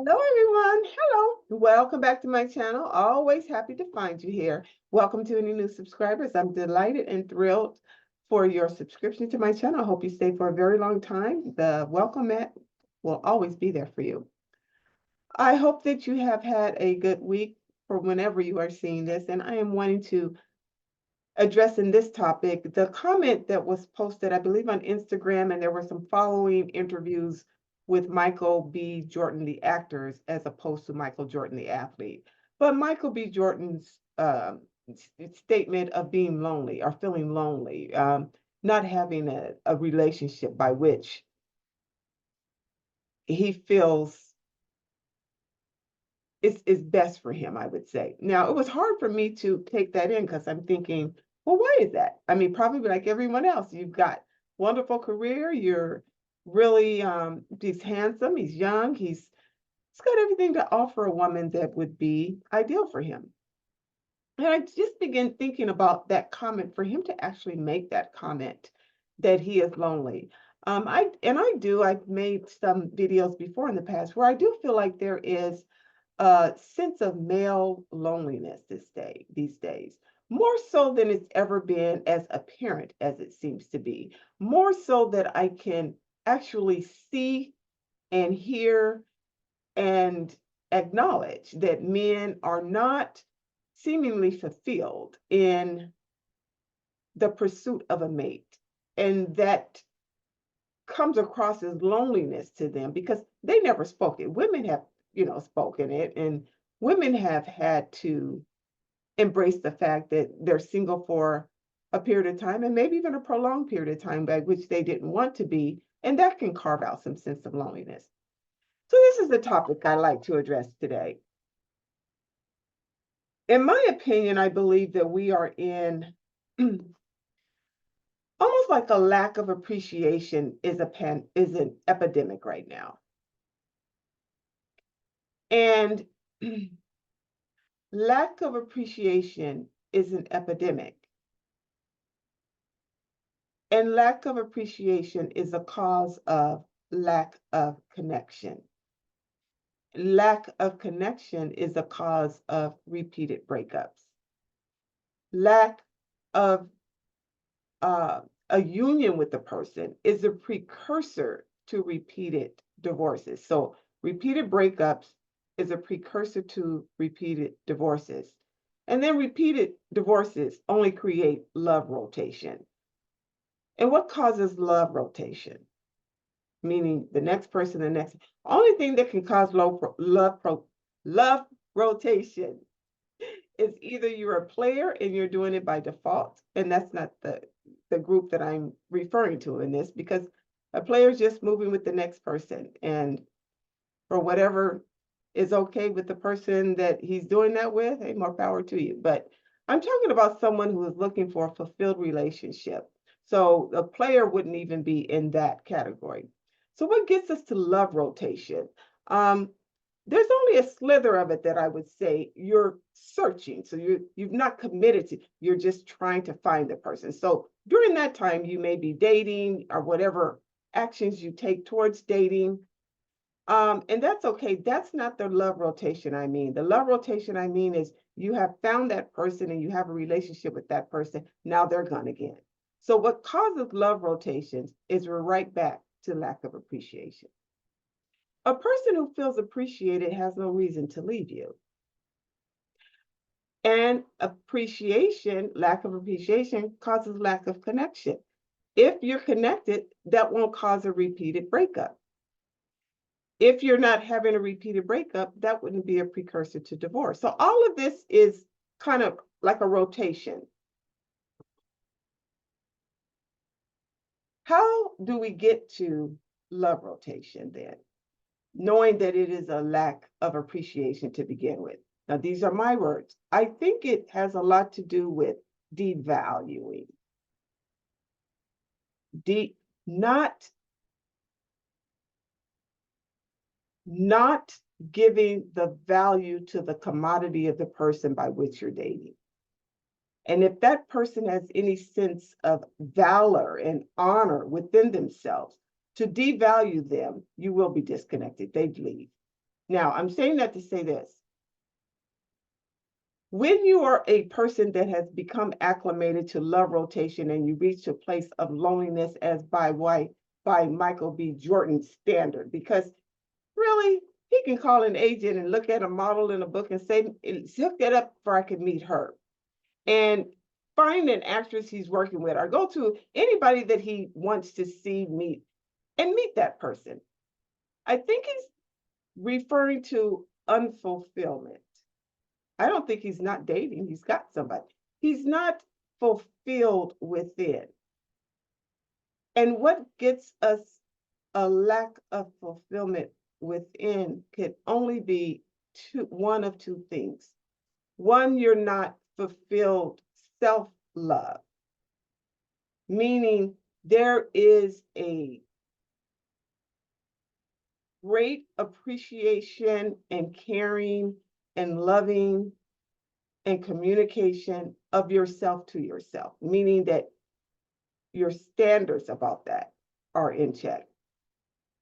Hello, everyone. Hello. Welcome back to my channel. Always happy to find you here. Welcome to any new subscribers. I'm delighted and thrilled for your subscription to my channel. I hope you stay for a very long time. The welcome mat will always be there for you. I hope that you have had a good week for whenever you are seeing this, and I am wanting to address in this topic the comment that was posted, I believe, on Instagram, and there were some following interviews with Michael B. Jordan, the actors, as opposed to Michael Jordan, the athlete. But Michael B. Jordan's statement of being lonely or feeling lonely, not having a relationship by which he feels is best for him, I would say. Now, it was hard for me to take that in because I'm thinking, well, why is that? I mean, probably like everyone else, you've got wonderful career. You're really, he's handsome, he's young, he's got everything to offer a woman that would be ideal for him. And I just began thinking about that comment, for him to actually make that comment that he is lonely. I've made some videos before in the past where I do feel like there is a sense of male loneliness these days, more so than it's ever been as apparent as it seems to be, more so that I can actually see and hear and acknowledge that men are not seemingly fulfilled in the pursuit of a mate. And that comes across as loneliness to them because they never spoke it. Women have, spoken it, and women have had to embrace the fact that they're single for a period of time and maybe even a prolonged period of time by which they didn't want to be. And that can carve out some sense of loneliness. So this is the topic I like to address today. In my opinion, I believe that we are in almost like a lack of appreciation is an epidemic right now. And lack of appreciation is an epidemic. And lack of appreciation is a cause of lack of connection. Lack of connection is a cause of repeated breakups. Lack of a union with the person is a precursor to repeated divorces. So repeated breakups is a precursor to repeated divorces. And then repeated divorces only create love rotation. And what causes love rotation? Meaning the next person, the next. Only thing that can cause love rotation is either you're a player and you're doing it by default, and that's not the group that I'm referring to in this, because a player is just moving with the next person, and for whatever is okay with the person that he's doing that with, hey, more power to you. But I'm talking about someone who is looking for a fulfilled relationship. So a player wouldn't even be in that category. So what gets us to love rotation? There's only a slither of it that I would say you're searching. So you've not committed to, you're just trying to find the person. So during that time, you may be dating or whatever actions you take towards dating. And that's okay. That's not the love rotation I mean. The love rotation I mean is you have found that person and you have a relationship with that person. Now they're gone again. So what causes love rotations is we're right back to lack of appreciation. A person who feels appreciated has no reason to leave you. And lack of appreciation causes lack of connection. If you're connected, that won't cause a repeated breakup. If you're not having a repeated breakup, that wouldn't be a precursor to divorce. So all of this is kind of like a rotation. How do we get to love rotation then? Knowing that it is a lack of appreciation to begin with. Now, these are my words. I think it has a lot to do with devaluing. Not giving the value to the commodity of the person by which you're dating. And if that person has any sense of valor and honor within themselves, to devalue them, you will be disconnected. They'd leave. Now, I'm saying that to say this. When you are a person that has become acclimated to love rotation and you reach a place of loneliness as by Michael B. Jordan's standard, because really, he can call an agent and look at a model in a book and say, hook that up before I can meet her. And find an actress he's working with, or go to anybody that he wants to see, meet that person. I think he's referring to unfulfillment. I don't think he's not dating. He's got somebody. He's not fulfilled within. And what gets us a lack of fulfillment within could only be one of two things. One, you're not fulfilled self-love, meaning there is a great appreciation and caring and loving and communication of yourself to yourself, meaning that your standards about that are in check.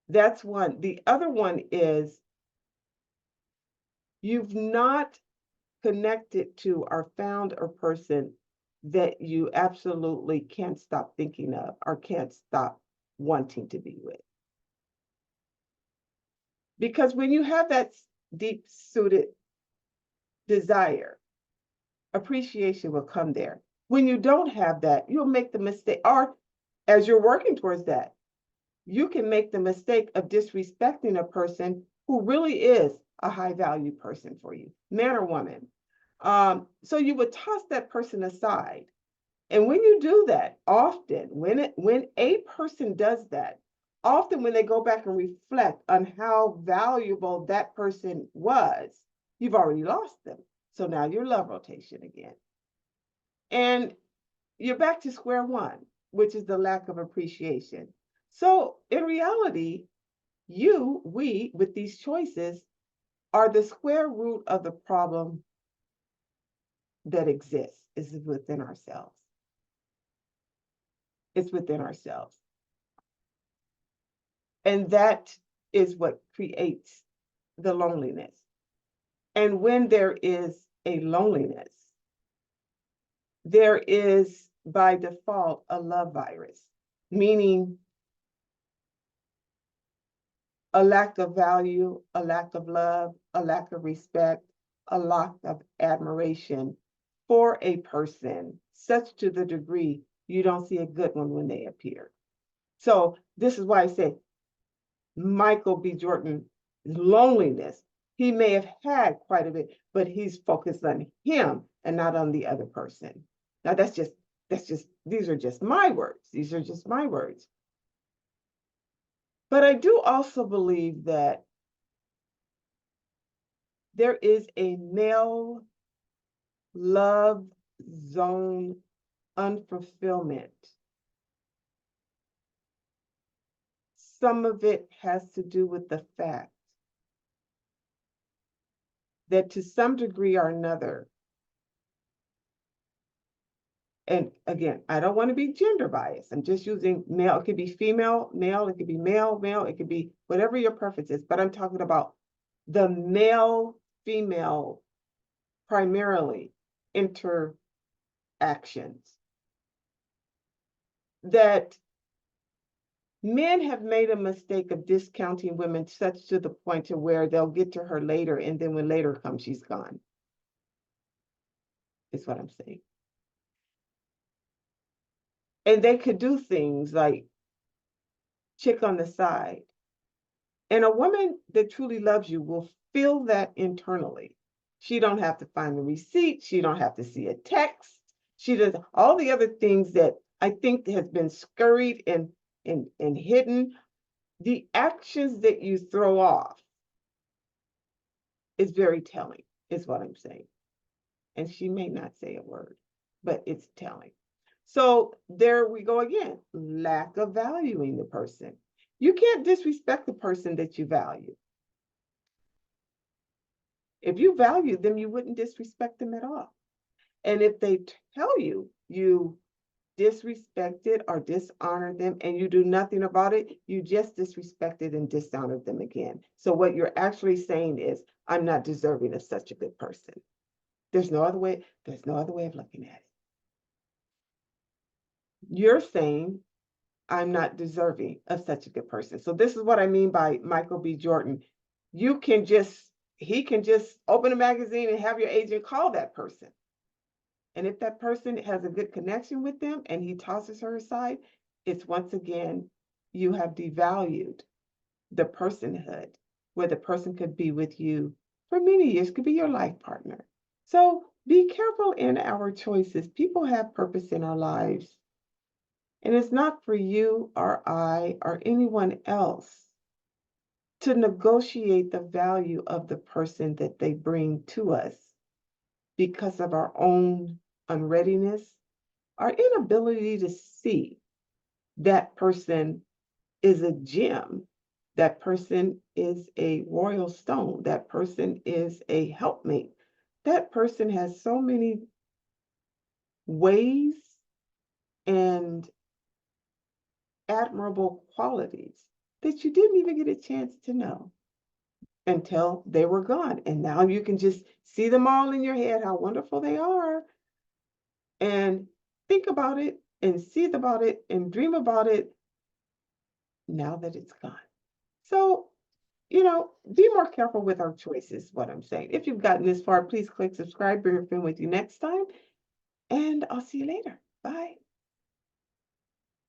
That's one. The other one is you've not connected to or found a person that you absolutely can't stop thinking of or can't stop wanting to be with. Because when you have that deep-suited desire, appreciation will come there. When you don't have that, you'll make the mistake, or as you're working towards that, you can make the mistake of disrespecting a person who really is a high-value person for you, man or woman. So you would toss that person aside. And when you do that, often, when a person does that, often when they go back and reflect on how valuable that person was, you've already lost them. So now you're love rotation again. And you're back to square one, which is the lack of appreciation. So in reality, we, with these choices, are the square root of the problem that exists, is within ourselves. It's within ourselves. And that is what creates the loneliness. And when there is a loneliness, there is by default a love virus, meaning a lack of value, a lack of love, a lack of respect, a lack of admiration for a person, such to the degree you don't see a good one when they appear. So this is why I say Michael B. Jordan's loneliness, he may have had quite a bit, but he's focused on him and not on the other person. Now these are just my words. These are just my words. But I do also believe that there is a male love zone unfulfillment. Some of it has to do with the fact that to some degree or another, and again, I don't want to be gender biased. I'm just using male. It could be female, male. It could be male, male. It could be whatever your preference is. But I'm talking about the male, female, primarily interactions. That men have made a mistake of discounting women such to the point to where they'll get to her later, and then when later comes, she's gone. Is what I'm saying. And they could do things like chick on the side. And a woman that truly loves you will feel that internally. She don't have to find the receipt. She don't have to see a text. She does all the other things that I think has been scurried and hidden. The actions that you throw off is very telling, is what I'm saying. And she may not say a word, but it's telling. So there we go again, lack of valuing the person. You can't disrespect the person that you value. If you value them, you wouldn't disrespect them at all. And if they tell you disrespected or dishonored them and you do nothing about it, you just disrespected and dishonored them again. So what you're actually saying is, I'm not deserving of such a good person. There's no other way of looking at it. You're saying, I'm not deserving of such a good person. So this is what I mean by Michael B. Jordan. He can just open a magazine and have your agent call that person. And if that person has a good connection with them and he tosses her aside, it's once again, you have devalued the personhood where the person could be with you for many years, could be your life partner. So be careful in our choices. People have purpose in our lives. And it's not for you or I or anyone else to negotiate the value of the person that they bring to us because of our own unreadiness, our inability to see that person is a gem, that person is a royal stone, that person is a helpmate, that person has so many ways and admirable qualities that you didn't even get a chance to know until they were gone. And now you can just see them all in your head, how wonderful they are, and think about it and see about it and dream about it now that it's gone. So, be more careful with our choices, what I'm saying. If you've gotten this far, please click subscribe, bring a friend with you next time, and I'll see you later. Bye.